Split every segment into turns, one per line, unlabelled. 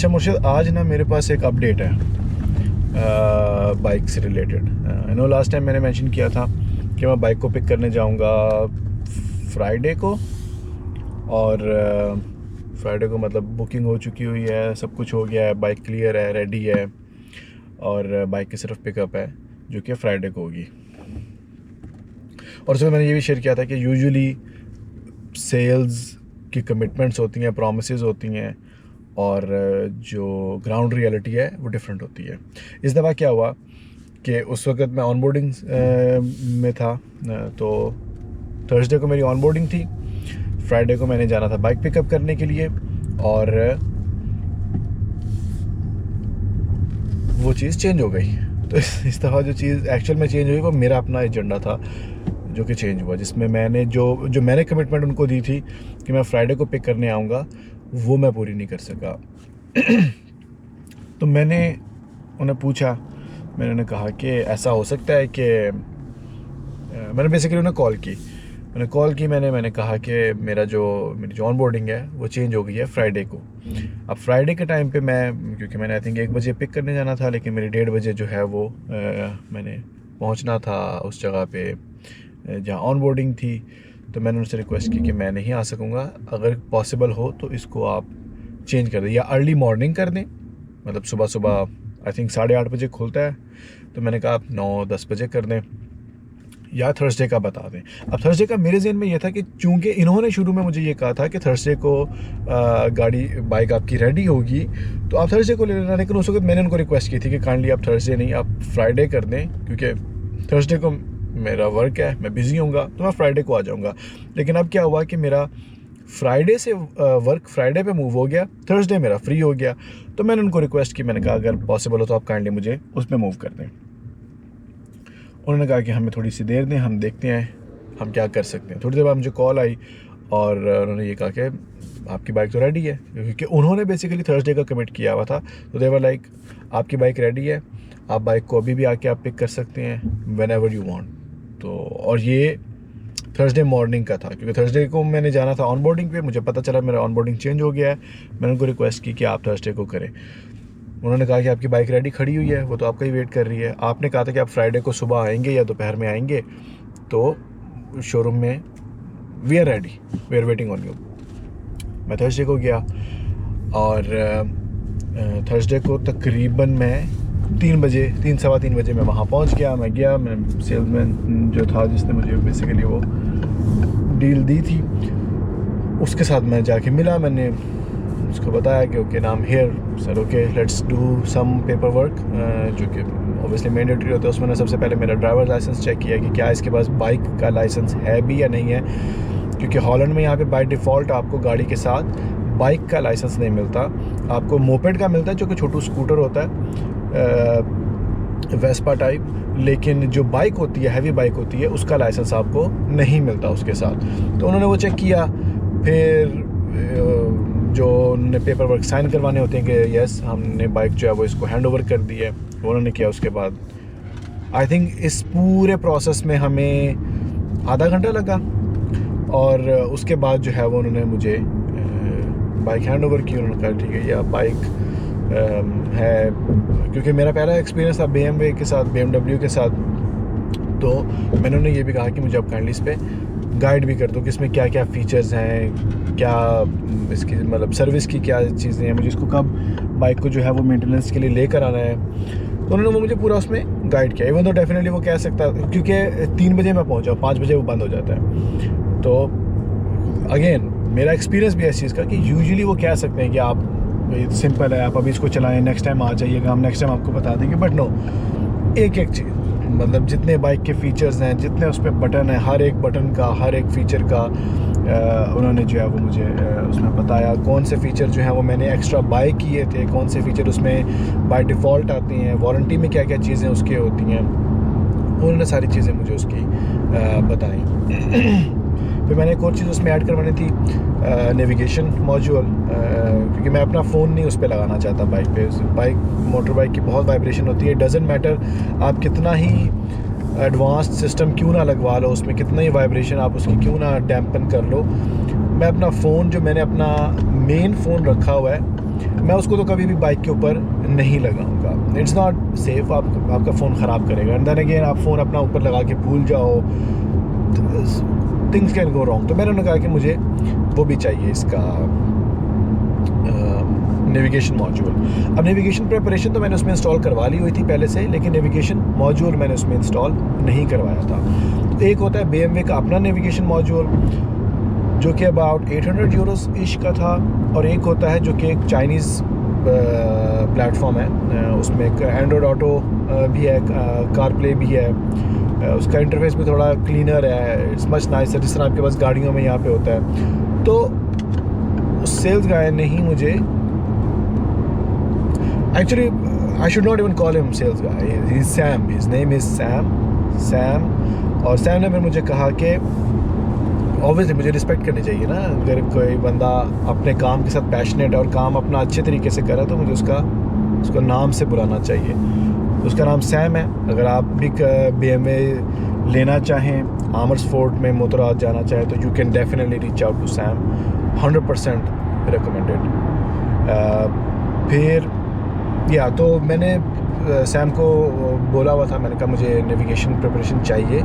अच्छा मुर्शिद, आज ना मेरे पास एक अपडेट है बाइक से related. I know last time मैंने मेंशन किया था कि मैं बाइक को पिक करने जाऊंगा फ्राइडे को, और फ्राइडे को मतलब बुकिंग हो चुकी हुई है, सब कुछ हो गया है, बाइक क्लियर है, रेडी है, और बाइक की सिर्फ पिकअप है जो कि फ्राइडे को होगी। और उसमें मैंने ये भी शेयर किया था कि यूजुअली सेल्स की कमिटमेंट्स होती हैं, प्रॉमिसेस होती हैं, और जो ग्राउंड रियलिटी है वो डिफरेंट होती है। इस दफ़ा क्या हुआ कि उस वक्त मैं ऑनबोर्डिंग में था, तो थर्सडे को मेरी ऑनबोर्डिंग थी, फ्राइडे को मैंने जाना था बाइक पिकअप करने के लिए, और वो चीज़ चेंज हो गई। तो इस दफ़ा जो चीज़ एक्चुअल में चेंज हुई वो मेरा अपना एजेंडा था जो कि चेंज हुआ, जिसमें मैंने जो मैंने कमिटमेंट उनको दी थी कि मैं फ्राइडे को पिक करने आऊँगा, वो मैं पूरी नहीं कर सका। तो मैंने उन्हें पूछा, मैंने उन्हें कहा कि ऐसा हो सकता है कि मैंने बेसिकली उन्हें कॉल की, मैंने कहा कि मेरी जो ऑनबोर्डिंग है वो चेंज हो गई है फ्राइडे को। अब फ्राइडे के टाइम पे क्योंकि मैंने आई थिंक 1 बजे पिक करने जाना था, लेकिन मेरी 1:30 बजे जो है वो मैंने पहुंचना था उस जगह पे जहाँ ऑनबोर्डिंग थी। तो मैंने उनसे रिक्वेस्ट की कि मैं नहीं आ सकूँगा, अगर पॉसिबल हो तो इसको आप चेंज कर दें या अर्ली मॉर्निंग कर दें, मतलब सुबह आई थिंक 8:30 बजे खुलता है, तो मैंने कहा आप 9-10 बजे कर दें, या थर्सडे का बता दें। अब थर्सडे का मेरे ज़हन में ये था कि चूंकि इन्होंने शुरू में मुझे ये कहा था कि थर्सडे को बाइक आपकी रेडी होगी तो आप थर्सडे को ले लेना, लेकिन उस वक्त मैंने उनको रिक्वेस्ट की थी कि काइंडली आप थर्सडे नहीं, आप फ्राइडे कर दें, क्योंकि थर्सडे को मेरा वर्क है, मैं बिज़ी होऊंगा, तो मैं फ्राइडे को आ जाऊंगा। लेकिन अब क्या हुआ कि मेरा फ्राइडे से वर्क फ्राइडे पे मूव हो गया, थर्सडे मेरा फ्री हो गया। तो मैंने उनको रिक्वेस्ट की, मैंने कहा अगर पॉसिबल हो तो आप काइंडली मुझे उसमें मूव कर दें। उन्होंने कहा कि हमें थोड़ी सी देर दें, हम देखते हैं हम क्या कर सकते हैं। थोड़ी देर बाद मुझे कॉल आई और उन्होंने ये कहा कि आपकी बाइक तो रेडी है, क्योंकि उन्होंने बेसिकली थर्सडे का कमिट किया हुआ था। तो दे वर लाइक आपकी बाइक रेडी है, आप बाइक को अभी भी आके आप पिक कर सकते हैं व्हेन एवर यू वांट। तो और ये थर्सडे मॉर्निंग का था, क्योंकि थर्सडे को मैंने जाना था ऑनबोर्डिंग पे, मुझे पता चला मेरा ऑनबोर्डिंग चेंज हो गया है। मैंने उनको रिक्वेस्ट की कि आप थर्सडे को करें। उन्होंने कहा कि आपकी बाइक रेडी खड़ी हुई है, वो तो आपका ही वेट कर रही है। आपने कहा था कि आप फ्राइडे को सुबह आएंगे या दोपहर में आएंगे, तो शोरूम में we are ready, we are waiting on you. मैं थर्सडे को गया, और थर्सडे को तकरीबन मैं 3-3:15 बजे मैं वहाँ पहुँच गया। मैं सेल्समैन जो था जिसने मुझे बेसिकली वो डील दी थी, उसके साथ मैं जाके मिला। मैंने उसको बताया कि ओके नाम here sir, okay let's do some paper work, जो कि ऑब्वियसली मैंडेटरी होता है। उसमें सबसे पहले मेरा ड्राइवर लाइसेंस चेक किया कि क्या इसके पास बाइक का लाइसेंस है भी या नहीं है, क्योंकि हॉलैंड में यहाँ पे बाय डिफ़ॉल्ट आपको गाड़ी के साथ बाइक का लाइसेंस नहीं मिलता। आपको मोपेड का मिलता है जो कि छोटू स्कूटर होता है, वेस्पा टाइप, लेकिन जो बाइक होती है, हैवी बाइक होती है, उसका लाइसेंस आपको नहीं मिलता उसके साथ। तो उन्होंने वो चेक किया, फिर जो उन्होंने पेपर वर्क साइन करवाने होते हैं कि यस हमने बाइक जो है वो इसको हैंड ओवर कर दी है, वो उन्होंने किया। उसके बाद आई थिंक इस पूरे प्रोसेस में हमें आधा घंटा लगा, और उसके बाद जो है वो उन्होंने मुझे बाइक हैंड ओवर की। उन्होंने कहा ठीक है ये बाइक है, क्योंकि मेरा पहला एक्सपीरियंस था BMW के साथ, तो मैंने उन्हें ये भी कहा कि मुझे आप काइंडली इस पर गाइड भी कर दो कि इसमें क्या क्या फ़ीचर्स हैं, क्या इसकी मतलब सर्विस की क्या चीज़ें हैं, मुझे इसको कब बाइक को जो है वो मेंटेनेंस के लिए लेकर आना है। तो उन्होंने वो मुझे पूरा उसमें गाइड किया। इवन तो डेफिनेटली वो कह सकता, क्योंकि 3 बजे मैं पहुंचा, 5 बजे वो बंद हो जाता है। तो अगेन मेरा एक्सपीरियंस भी है इस चीज़ का कि यूजुअली वो कह सकते हैं कि आप सिंपल है, आप अभी इसको चलाएं, नेक्स्ट टाइम आ जाइएगा, हम नेक्स्ट टाइम आपको बता देंगे। बट नो, एक चीज़ मतलब जितने बाइक के फ़ीचर्स हैं, जितने उस पर बटन हैं, हर एक बटन का, हर एक फ़ीचर का उन्होंने जो है वो मुझे उसमें बताया। कौन से फ़ीचर जो हैं वो मैंने एक्स्ट्रा बाय किए थे, कौन से फ़ीचर उसमें बाय डिफ़ॉल्ट आती हैं, वारंटी में क्या क्या चीज़ें उसकी होती हैं, उन्होंने सारी चीज़ें मुझे उसकी बताई। फिर मैंने एक और चीज़ उसमें ऐड करवानी थी, नेविगेशन मॉड्यूल, क्योंकि मैं अपना फ़ोन नहीं उस पर लगाना चाहता बाइक पे। मोटर बाइक की बहुत वाइब्रेशन होती है, डज़न्ट मैटर आप कितना ही एडवांस्ड सिस्टम क्यों ना लगवा लो, उसमें कितना ही वाइब्रेशन आप उसकी क्यों ना डैम्पन कर लो। मैं अपना फ़ोन, जो मैंने अपना मेन फ़ोन रखा हुआ है मैं उसको तो कभी भी बाइक के ऊपर नहीं लगाऊंगा। इट्स नॉट सेफ, आपका फ़ोन ख़राब करेगा। एंड देन अगेन आप फ़ोन अपना ऊपर लगा के भूल जाओ, थिंग्स कैन गो रॉन्ग। तो मैंने उन्हें कहा कि मुझे वो भी चाहिए, इसका नेविगेशन मॉड्यूल। अब नेविगेशन प्रिपरेशन तो मैंने उसमें इंस्टॉल करवा ली हुई थी पहले से, लेकिन नेविगेशन मॉड्यूल मैंने उसमें इंस्टॉल नहीं करवाया था। तो एक होता है BMW का अपना नेविगेशन मॉड्यूल जो कि अबाउट 800 यूरोस इश का था, और एक होता है जो कि एक चाइनीज़ प्लेटफॉर्म है, उसमें एक एंड्रॉयड ऑटो भी है, कार प्ले भी है, उसका इंटरफेस भी थोड़ा क्लीनर है, इट्स मच नाइसर, जिस तरह आपके पास गाड़ियों में यहाँ पे होता है। तो उस सेल्स गाय ने ही मुझे, actually I should not even call him sales guy, he is Sam, his name is Sam. और सैम ने फिर मुझे कहा कि ऑब्वियसली मुझे रिस्पेक्ट करनी चाहिए ना, अगर कोई बंदा अपने काम के साथ पैशनेट है और काम अपना अच्छे तरीके से करे तो मुझे उसका नाम से बुलाना चाहिए। उसका नाम सैम है। अगर आप भी BMW लेना चाहें, आमर्सफोर्ड में मोटोराज जाना चाहें, तो you can definitely reach out to Sam, 100% recommended. फिर या तो मैंने सैम को बोला हुआ था, मैंने कहा मुझे नेविगेशन प्रिपरेशन चाहिए,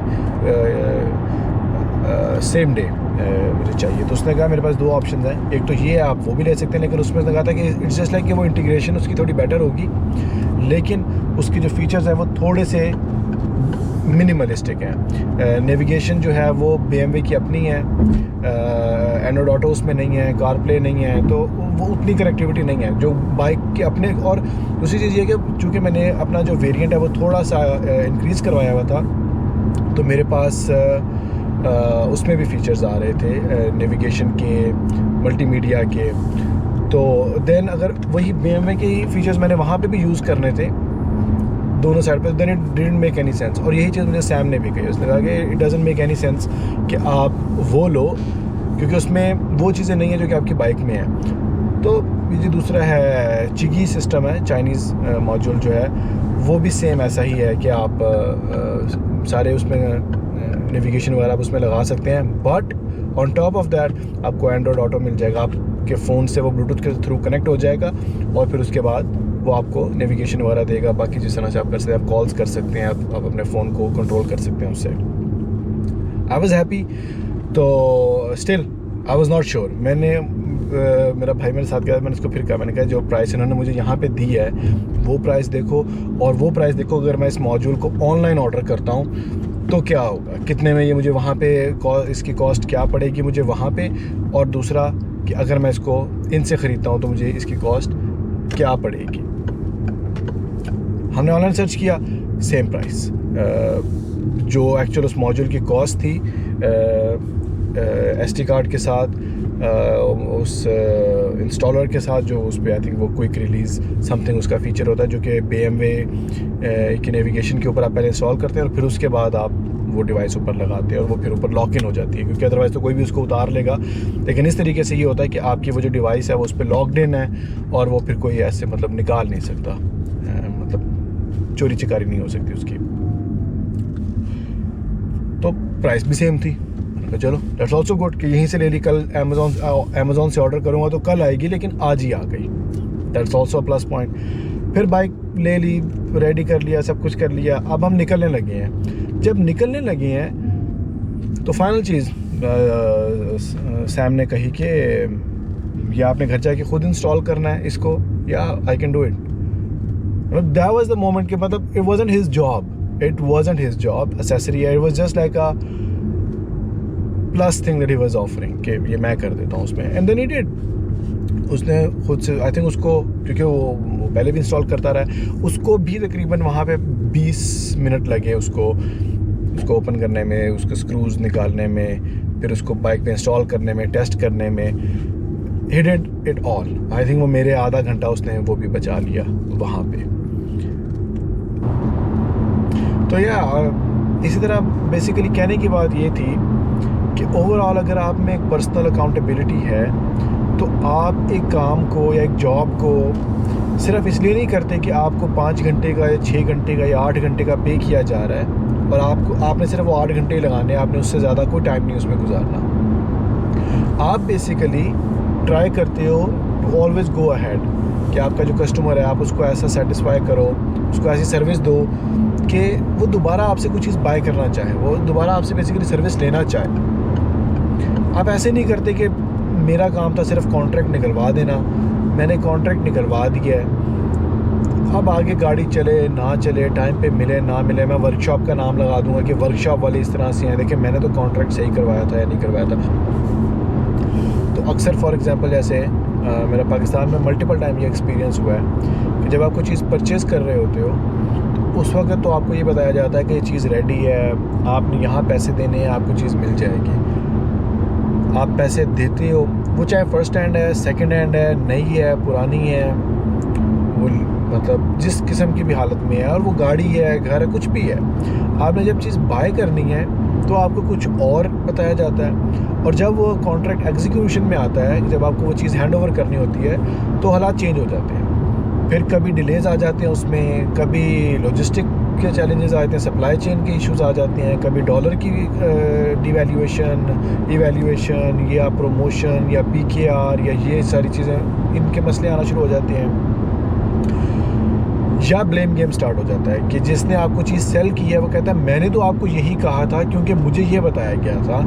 सेम डे मुझे चाहिए। तो उसने कहा मेरे पास दो ऑप्शन हैं, एक तो ये है, आप वो भी ले सकते हैं, लेकिन उसमें उसने कहा था कि इट्स जस्ट लाइक कि वो इंटीग्रेशन उसकी थोड़ी बेटर होगी, लेकिन उसकी जो फीचर्स हैं वो थोड़े से मिनिमलिस्टिक हैं। नेविगेशन जो है वो BMW की अपनी है, एंड्रॉयड ऑटो उसमें नहीं है, कार प्ले नहीं है, तो वो उतनी कनेक्टिविटी नहीं है जो बाइक के अपने। और दूसरी चीज़ ये कि चूँकि मैंने अपना जो वेरिएंट है वो थोड़ा सा इंक्रीज़ करवाया हुआ था, तो मेरे पास उसमें भी फीचर्स आ रहे थे नेविगेशन के, मल्टीमीडिया के। तो देन अगर वही BMW के ही फीचर्स मैंने वहाँ पे भी यूज़ करने थे दोनों साइड पे, then it didn't make any sense. और यही चीज़ मुझे सैम ने भी कही, उसने कहा कि it doesn't make any sense कि आप वो लो, क्योंकि उसमें वो चीज़ें नहीं है जो कि आपकी बाइक में है। तो ये जो दूसरा है चिगी सिस्टम है, चाइनीज़ मॉड्यूल जो है, वो भी सेम ऐसा ही है कि आप सारे उसमें नेविगेशन वगैरह आप उसमें लगा सकते हैं, but on top of that आपको एंड्रॉयड ऑटो मिल जाएगा, आपके फ़ोन से वो ब्लूटूथ के थ्रू कनेक्ट हो जाएगा, और फिर उसके बाद वो आपको नेविगेशन वगैरह देगा। बाकी जिस तरह से आप कर सकते हैं, आप कॉल्स कर सकते हैं, आप अपने फ़ोन को कंट्रोल कर सकते हैं उससे। आई वॉज़ हैप्पी, तो still I was not sure. मैंने मेरा भाई मेरे साथ गया, मैंने उसको फिर कहा, मैंने कहा जो प्राइस इन्होंने मुझे यहाँ पे दी है वो प्राइस देखो, और वो प्राइस देखो अगर मैं इस मॉड्यूल को ऑनलाइन ऑर्डर करता हूँ तो क्या होगा, कितने में ये मुझे वहाँ पे इसकी कॉस्ट क्या पड़ेगी मुझे वहाँ पे, और दूसरा कि अगर मैं इसको इनसे ख़रीदता हूँ तो मुझे इसकी कॉस्ट क्या पड़ेगी। हमने ऑनलाइन सर्च किया, सेम प्राइस, जो एक्चुअल उस मॉड्यूल की कॉस्ट थी SD कार्ड के साथ, उस इंस्टॉलर के साथ, जो उस पर आई थिंक वो क्विक रिलीज़ समथिंग उसका फ़ीचर होता है, जो कि BMW की नेविगेशन के ऊपर आप पहले इंस्टॉल करते हैं और फिर उसके बाद आप वो डिवाइस ऊपर लगाते हैं और वो फिर ऊपर लॉक इन हो जाती है, क्योंकि अदरवाइज़ तो कोई भी उसको उतार लेगा। लेकिन इस तरीके से ये होता है कि आपकी वो जो डिवाइस है वो उस पर लॉकड इन है, और वो फिर कोई ऐसे मतलब निकाल नहीं सकता, मतलब चोरी चिकारी नहीं हो सकती उसकी। तो प्राइस भी सेम थी, तो चलो दैट्स ऑल्सो गुड कि यहीं से ले ली। कल अमेज़ॉन से ऑर्डर करूँगा तो कल आएगी, लेकिन आज ही आ गई, दैट्स ऑल्सो प्लस पॉइंट। फिर बाइक ले ली, रेडी कर लिया, सब कुछ कर लिया, अब हम निकलने लगे हैं। जब निकलने लगे हैं तो फाइनल चीज़ सैम ने कही कि या आपने घर जाके खुद इंस्टॉल करना है इसको, या आई कैन डू इट। मतलब दैट वाज द मोमेंट कि मतलब it wasn't his job accessory, it was just like a plus thing that he was offering कि ये मैं कर देता हूँ उसमें, एंड देन ही डिड। उसने खुद से आई थिंक उसको, क्योंकि वो पहले भी इंस्टॉल करता रहा है, उसको भी तकरीबन वहाँ पे 20 मिनट लगे उसको ओपन करने में, उसके स्क्रूज निकालने में, फिर उसको बाइक पे इंस्टॉल करने में, टेस्ट करने में। He did it all. I think वो मेरे आधा घंटा उसने वो भी बचा लिया वहाँ पे। तो या इसी तरह बेसिकली कहने की बात ये थी कि ओवरऑल अगर आप में एक पर्सनल अकाउंटेबिलिटी है तो आप एक काम को या एक जॉब को सिर्फ इसलिए नहीं करते कि आपको 5 घंटे का या 6 घंटे का या 8 घंटे का पे किया जा रहा है और आपने सिर्फ वो 8 घंटे ही लगाने, आपने उससे ज़्यादा कोई टाइम नहीं उसमें गुजारना। आप बेसिकली ट्राई करते हो टू ऑलवेज़ गो अहेड, कि आपका जो कस्टमर है आप उसको ऐसा सेटिस्फाई करो, उसको ऐसी सर्विस दो कि वो दोबारा आपसे कुछ चीज़ बाय करना चाहे, वो दोबारा आपसे बेसिकली सर्विस लेना चाहे। आप ऐसे नहीं करते कि मेरा काम था सिर्फ कॉन्ट्रैक्ट निकलवा देना, मैंने कॉन्ट्रैक्ट निकलवा दिया है, अब आगे गाड़ी चले ना चले, टाइम पे मिले ना मिले, मैं वर्कशॉप का नाम लगा दूंगा कि वर्कशॉप वाले इस तरह से हैं, देखिए मैंने तो कॉन्ट्रैक्ट सही करवाया था या नहीं करवाया था। तो अक्सर फॉर एग्जांपल जैसे मेरा पाकिस्तान में मल्टीपल टाइम ये एक्सपीरियंस हुआ है कि जब आप कोई चीज़ परचेज़ कर रहे होते हो तो उस वक्त तो आपको ये बताया जाता है कि ये चीज़ रेडी है, आपने यहाँ पैसे देने हैं, आपको चीज़ मिल जाएगी। आप पैसे देते हो, वो चाहे फ़र्स्ट हैंड है, सेकंड हैंड है, नई है, पुरानी है, वो मतलब जिस किस्म की भी हालत में है, और वो गाड़ी है, घर है, कुछ भी है, आपने जब चीज़ बाय करनी है तो आपको कुछ और बताया जाता है, और जब वो कॉन्ट्रैक्ट एग्जीक्यूशन में आता है, जब आपको वो चीज़ हैंड ओवर करनी होती है तो हालात चेंज हो जाते हैं। फिर कभी डिलेज़ आ जाते हैं उसमें, कभी लॉजिस्टिक के चैलेंजेस आते हैं, सप्लाई चेन के इश्यूज आ जाते हैं, कभी डॉलर की डिवैल्यूएशन, इवैल्यूएशन या प्रमोशन या PKR या ये सारी चीज़ें, इनके मसले आना शुरू हो जाते हैं। या ब्लेम गेम स्टार्ट हो जाता है कि जिसने आपको चीज़ सेल की है वो कहता है मैंने तो आपको यही कहा था क्योंकि मुझे ये बताया गया था।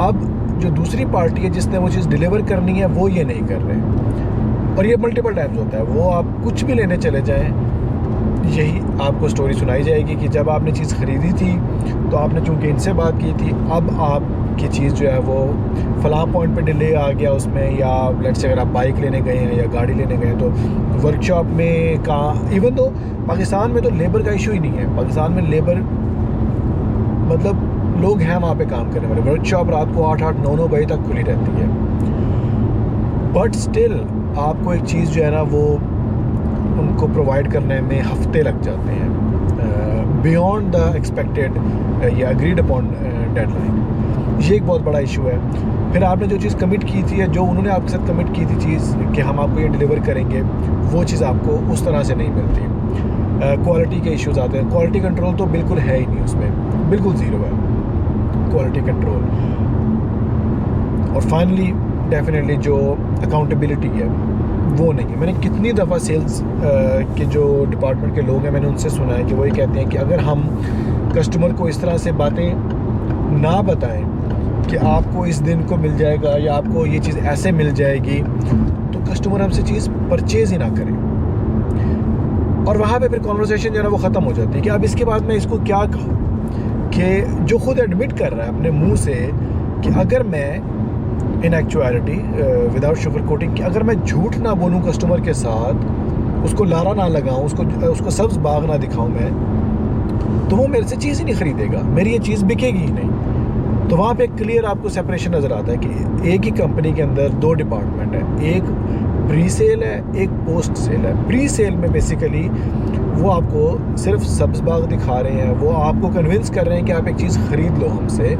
अब जो दूसरी पार्टी है जिसने वो चीज़ डिलीवर करनी है वो ये नहीं कर रहे, और ये मल्टीपल टाइम्स होता है। वो आप कुछ भी लेने चले जाएं, यही आपको स्टोरी सुनाई जाएगी कि जब आपने चीज़ ख़रीदी थी तो आपने चूँकि इनसे बात की थी, अब आपकी चीज़ जो है वो फ़लाँ पॉइंट पे डिले आ गया उसमें, या लेट्स से अगर आप बाइक लेने गए हैं या गाड़ी लेने गए हैं तो वर्कशॉप में कहाँ, इवन तो पाकिस्तान में तो लेबर का इशू ही नहीं है, पाकिस्तान में लेबर मतलब लोग हैं वहाँ पे काम करने वाले, वर्कशॉप रात को 8-8, 9-9 बजे तक खुली रहती है, बट स्टिल आपको एक चीज़ जो है ना वो उनको प्रोवाइड करने में हफ्ते लग जाते हैं बियॉन्ड द एक्सपेक्टेड या अग्रीड अपॉन डेडलाइन। ये एक बहुत बड़ा इशू है। फिर आपने जो चीज़ कमिट की थी, जो उन्होंने आपके साथ कमिट की थी चीज़ कि हम आपको ये डिलीवर करेंगे, वो चीज़ आपको उस तरह से नहीं मिलती। क्वालिटी के इश्यूज आते हैं, क्वालिटी कंट्रोल तो बिल्कुल है ही नहीं उसमें, बिल्कुल ज़ीरो है क्वालिटी कंट्रोल। और फाइनली डेफिनेटली जो अकाउंटेबिलिटी है वो नहीं है। मैंने कितनी दफ़ा सेल्स के जो डिपार्टमेंट के लोग हैं मैंने उनसे सुना है कि वो ये कहते हैं कि अगर हम कस्टमर को इस तरह से बातें ना बताएं कि आपको इस दिन को मिल जाएगा या आपको ये चीज़ ऐसे मिल जाएगी, तो कस्टमर हमसे चीज़ परचेज़ ही ना करें, और वहाँ पे फिर कॉन्वर्सेशन जो है ना वो ख़त्म हो जाती है कि अब इसके बाद मैं इसको क्या कहूँ, कि जो खुद एडमिट कर रहा है अपने मुंह से कि अगर मैं इन एक्चुअलिटी विदाउट शुगर कोटिंग, कि अगर मैं झूठ ना बोलूँ कस्टमर के साथ, उसको लारा ना लगाऊँ, उसको सब्ज़ बाग ना दिखाऊँ मैं, तो वो मेरे से चीज़ ही नहीं ख़रीदेगा, मेरी ये चीज़ बिकेगी ही नहीं। तो वहाँ पे क्लियर आपको सेपरेशन नज़र आता है कि एक ही कंपनी के अंदर दो डिपार्टमेंट है, एक प्री सेल है, एक पोस्ट सेल है। प्री सेल में बेसिकली वो आपको सिर्फ सब्ज़ बाग दिखा रहे हैं, वो आपको कन्विंस कर रहे हैं कि आप एक चीज़ ख़रीद लो हमसे,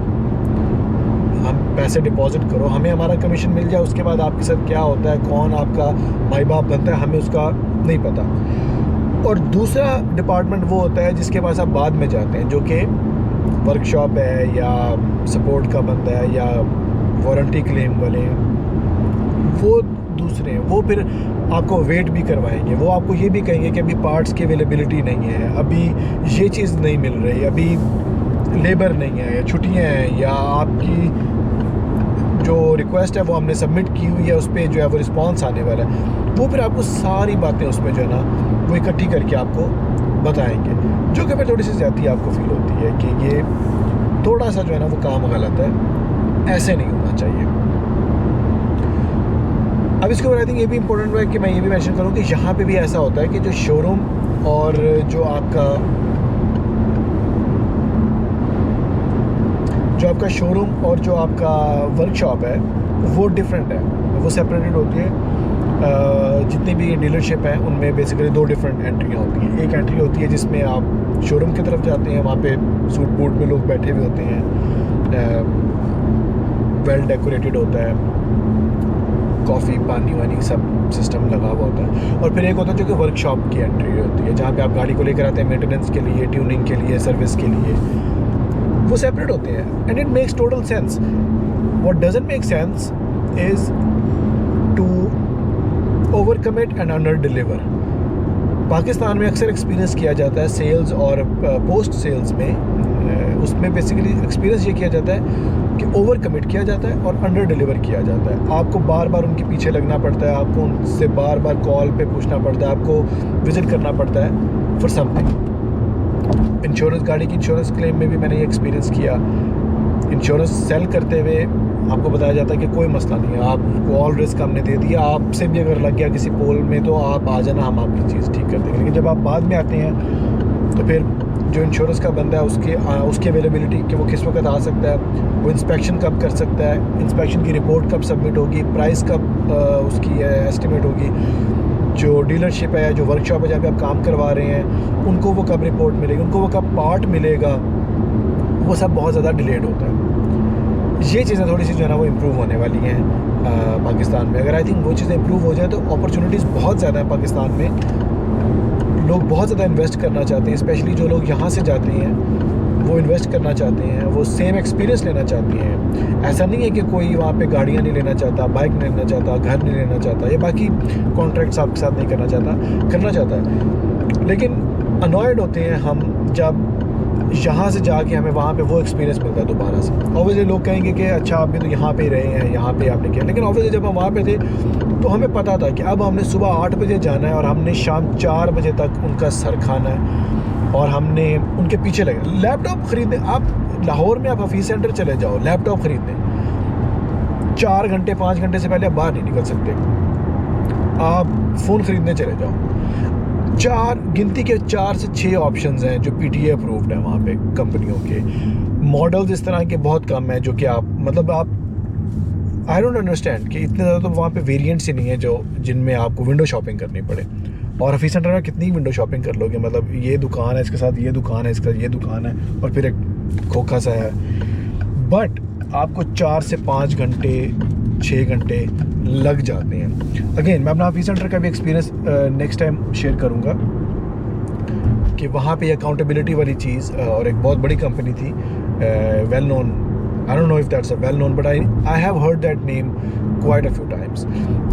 हम पैसे डिपॉजिट करो, हमें हमारा कमीशन मिल जाए, उसके बाद आपके साथ क्या होता है, कौन आपका माई बाप बनता है, हमें उसका नहीं पता। और दूसरा डिपार्टमेंट वो होता है जिसके पास आप बाद में जाते हैं, जो कि वर्कशॉप है या सपोर्ट का बंदा है या वारंटी क्लेम वाले हैं, वो दूसरे हैं। वो फिर आपको वेट भी करवाएंगे, वो आपको ये भी कहेंगे कि अभी पार्ट्स की अवेलेबिलिटी नहीं है, अभी ये चीज़ नहीं मिल रही, अभी लेबर नहीं है, या छुट्टियाँ हैं, या आपकी जो रिक्वेस्ट है वो हमने सबमिट की हुई है, उस पर जो है वो रिस्पॉन्स आने वाला है। वो फिर आपको सारी बातें उसमें जो है ना वो इकट्ठी करके आपको बताएंगे, जो कि फिर थोड़ी सी ज़्यादती आपको फील होती है कि ये थोड़ा सा जो है ना वो काम गलत है, ऐसे नहीं होना चाहिए। अब इसके ऊपर आई थिंक ये भी इम्पोर्टेंट है कि मैं ये भी मेंशन करूँ कि यहाँ पे भी ऐसा होता है कि जो शोरूम और जो आपका शोरूम और जो आपका वर्कशॉप है वो डिफरेंट है, वो सेपरेटेड होती है। जितनी भी डीलरशिप हैं उनमें बेसिकली दो डिफरेंट एंट्रियाँ होती हैं। एक एंट्री होती है जिसमें आप शोरूम की तरफ जाते हैं, वहाँ पे सूट बूट में लोग बैठे हुए होते हैं, वेल डेकोरेटेड होता है, कॉफ़ी पानी वानी सब सिस्टम लगा हुआ होता है। और फिर एक होता है जो कि वर्कशॉप की एंट्री होती है, जहाँ पे आप गाड़ी को लेकर आते हैं मेंटेनेंस के लिए, ट्यूनिंग के लिए, सर्विस के लिए, वो सेपरेट होते हैं। And it makes total sense. What doesn't make sense is to over commit and under deliver. Pakistan में अक्सर एक्सपीरियंस किया जाता है सेल्स और पोस्ट सेल्स में, उसमें बेसिकली एक्सपीरियंस ये किया जाता है कि ओवर कमिट किया जाता है और अंडर डिलीवर किया जाता है। आपको बार बार उनके पीछे लगना पड़ता है, आपको उनसे बार बार कॉल पे पूछना पड़ता है, आपको विजिट करना पड़ता है फॉर समथिंग। इंश्योरेंस, गाड़ी की इंश्योरेंस क्लेम में भी मैंने ये एक्सपीरियंस किया। इंश्योरेंस सेल करते हुए आपको बताया जाता है कि कोई मसला नहीं है, आपको ऑल रिस्क हमने दे दिया, आपसे भी अगर लग गया किसी पोल में तो आप आ जाना, हम आपकी चीज़ ठीक कर देंगे। लेकिन जब आप बाद में आते हैं तो फिर जो इंश्योरेंस का बंदा है उसकी अवेलेबिलिटी कि वो किस वक्त आ सकता है, वो इंस्पेक्शन कब कर सकता है, इंस्पेक्शन की रिपोर्ट कब सबमिट होगी, प्राइस कब उसकी एस्टिमेट होगी, जो डीलरशिप है, जो वर्कशॉप है जहाँ पे आप काम करवा रहे हैं, उनको वो कब रिपोर्ट मिलेगी, उनको वो कब पार्ट मिलेगा, वो सब बहुत ज़्यादा डिलेड होता है। ये चीज़ें थोड़ी सी जो है ना वो इम्प्रूव होने वाली हैं पाकिस्तान में। अगर आई थिंक वो चीज़ें इम्प्रूव हो जाए तो अपॉर्चुनिटीज़ बहुत ज़्यादा है पाकिस्तान में। लोग बहुत ज़्यादा इन्वेस्ट करना चाहते हैं, स्पेशली जो लोग यहाँ से जाते हैं वो इन्वेस्ट करना चाहते हैं, वो सेम एक्सपीरियंस लेना चाहते हैं। ऐसा नहीं है कि कोई वहाँ पे गाड़ियाँ नहीं लेना चाहता, बाइक नहीं लेना चाहता, घर नहीं लेना चाहता, या बाकी कॉन्ट्रैक्ट्स आपके साथ नहीं करना चाहता है। लेकिन अनॉयड होते हैं हम जब यहाँ से जाके हमें वहाँ पे वो एक्सपीरियंस मिलता है दोबारा से। ऑब्वियसली लोग कहेंगे कि अच्छा आप भी तो यहाँ पे ही रहे हैं, यहाँ पे आपने किया, लेकिन ऑब्वियसली जब हम वहाँ पे थे तो हमें पता था कि अब हमने सुबह 8 बजे जाना है और हमने शाम 4 बजे तक उनका सर खाना है और हमने उनके पीछे लगे। लैपटॉप ख़रीदने, आप लाहौर में आप हफीज़ सेंटर चले जाओ लैपटॉप ख़रीदने, 4 घंटे 5 घंटे से पहले आप बाहर नहीं निकल सकते। आप फ़ोन ख़रीदने चले जाओ, गिनती के 4 से 6 ऑप्शंस हैं जो PTA अप्रूव्ड है वहाँ पे कंपनियों के। मॉडल्स इस तरह के बहुत कम हैं जो कि आप आई डोंट अंडरस्टैंड कि इतने ज़्यादा तो वहाँ पे वेरिएंट्स ही नहीं है जो जिनमें आपको विंडो शॉपिंग करनी पड़े। और हफीज़ सेंटर में कितनी विंडो शॉपिंग कर लोगे, मतलब ये दुकान है, इसके साथ ये दुकान है, इसका ये दुकान है, और फिर एक खोखा सा है। बट आपको 4 से 5 घंटे 6 घंटे लग जाते हैं। अगेन मैं अपना हफीज़ सेंटर का भी एक्सपीरियंस नेक्स्ट टाइम शेयर करूंगा कि वहाँ पे अकाउंटेबिलिटी वाली चीज़, और एक बहुत बड़ी कंपनी थी, well known, I don't know if that's a well known, but I have heard that name quite a few times.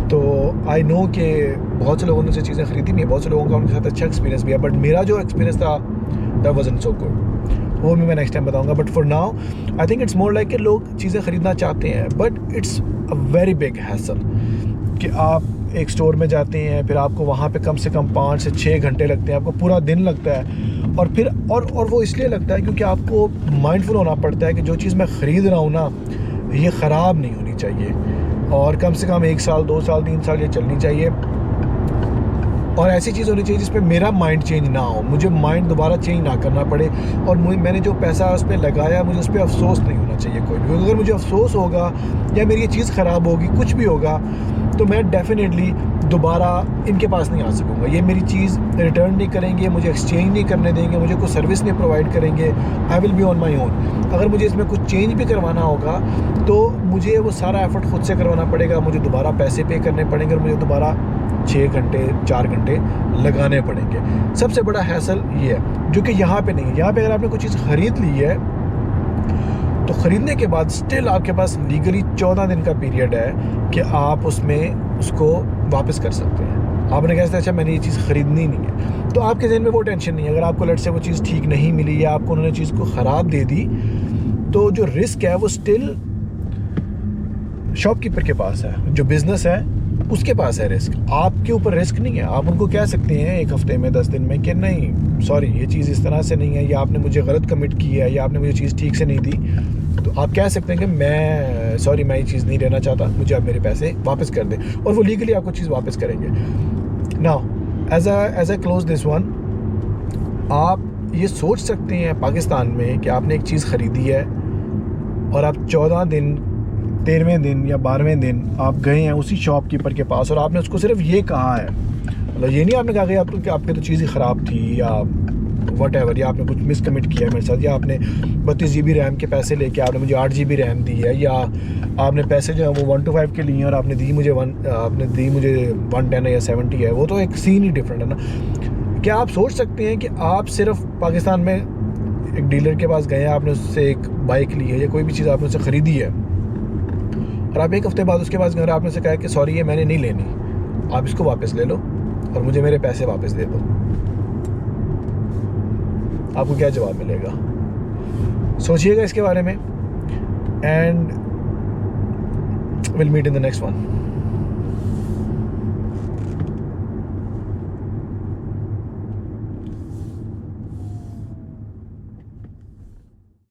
तो आई नो कि बहुत से लोगों ने से चीज़ें ख़रीदी भी हैं, बहुत से लोगों का उनके साथ अच्छा एक्सपीरियंस भी है, बट मेरा जो एक्सपीरियंस था दैट वाज़न्ट सो गुड। वो भी मैं नेक्स्ट टाइम बताऊंगा। But for now I think it's more like कि लोग चीज़ें ख़रीदना चाहते हैं, but it's a very big hassle कि आप एक स्टोर में जाते हैं, फिर आपको वहाँ पे कम से कम 5 से 6 घंटे लगते हैं, आपको पूरा दिन लगता है। और फिर और वो इसलिए लगता है क्योंकि आपको माइंडफुल होना पड़ता है कि जो चीज़ मैं ख़रीद रहा हूँ ना, ये ख़राब नहीं होनी चाहिए, और कम से कम 1 साल 2 साल 3 साल ये चलनी चाहिए, और ऐसी चीज़ होनी चाहिए जिसपे मेरा माइंड चेंज ना हो, मुझे माइंड दोबारा चेंज ना करना पड़े, और मैंने जो पैसा उस पर लगाया मुझे उस पर अफसोस नहीं होना चाहिए कोई भी। क्योंकि अगर मुझे अफसोस होगा या मेरी ये चीज़ ख़राब होगी, कुछ भी होगा, तो मैं डेफिनेटली दोबारा इनके पास नहीं आ सकूँगा। ये मेरी चीज़ रिटर्न नहीं करेंगे, मुझे एक्सचेंज नहीं करने देंगे, मुझे कोई सर्विस नहीं प्रोवाइड करेंगे। I will be on my own. अगर मुझे इसमें कुछ चेंज भी करवाना होगा तो मुझे वो सारा एफर्ट खुद से करवाना पड़ेगा, मुझे दोबारा पैसे पे करने पड़ेंगे, और मुझे दोबारा 6 घंटे 4 घंटे लगाने पड़ेंगे। सबसे बड़ा हैसल ये है जो कि यहाँ पे नहीं है। यहाँ पे अगर आपने कोई चीज़ ख़रीद ली है तो ख़रीदने के बाद स्टिल आपके पास लीगली 14 दिन का पीरियड है कि आप उसको वापस कर सकते हैं। आपने कहा अच्छा मैंने ये चीज़ ख़रीदनी नहीं है, तो आपके जहन में वो टेंशन नहीं है। अगर आपको लट से वो चीज़ ठीक नहीं मिली या आपको उन्होंने चीज़ को ख़राब दे दी, तो जो रिस्क है वो स्टिल शॉपकीपर के पास है, जो बिज़नेस है उसके पास है रिस्क, आपके ऊपर रिस्क नहीं है। आप उनको कह सकते हैं 1 हफ्ते में 10 दिन में कि नहीं सॉरी ये चीज़ इस तरह से नहीं है, या आपने मुझे गलत कमिट की है, या आपने मुझे चीज़ ठीक से नहीं दी, तो आप कह सकते हैं कि मैं सॉरी मैं ये चीज़ नहीं लेना चाहता, मुझे आप मेरे पैसे वापस कर दें, और वो लीगली आपको चीज़ वापस करेंगे। Now as I close this one, आप ये सोच सकते हैं पाकिस्तान में कि आपने एक चीज़ ख़रीदी है और आप 14 दिन 13वें दिन या 12वें दिन आप गए हैं उसी शॉपकीपर के पास, और आपने उसको सिर्फ ये कहा है, मतलब ये नहीं आपने कहा कि आपकी तो चीज़ ही ख़राब थी या वट एवर, या आपने कुछ मिसकमिट किया है मेरे साथ, या आपने 32 GB रैम के पैसे लेके आपने मुझे 8 GB रैम दी है, या आपने पैसे जो है वो 125 के लिए हैं और आपने दी मुझे 110 या 70 है, वो तो एक सीन ही डिफरेंट है ना। क्या आप सोच सकते हैं कि आप सिर्फ पाकिस्तान में एक डीलर के पास गए हैं, आपने उससे एक बाइक ली है या कोई भी चीज़ आपने उससे ख़रीदी है, और आप 1 हफ्ते बाद उसके पास घर आपने से कहा कि सॉरी ये मैंने नहीं लेनी, आप इसको वापस ले लो और मुझे मेरे पैसे वापस दे दो। आपको क्या जवाब मिलेगा? सोचिएगा इसके बारे में, and will meet in the next one.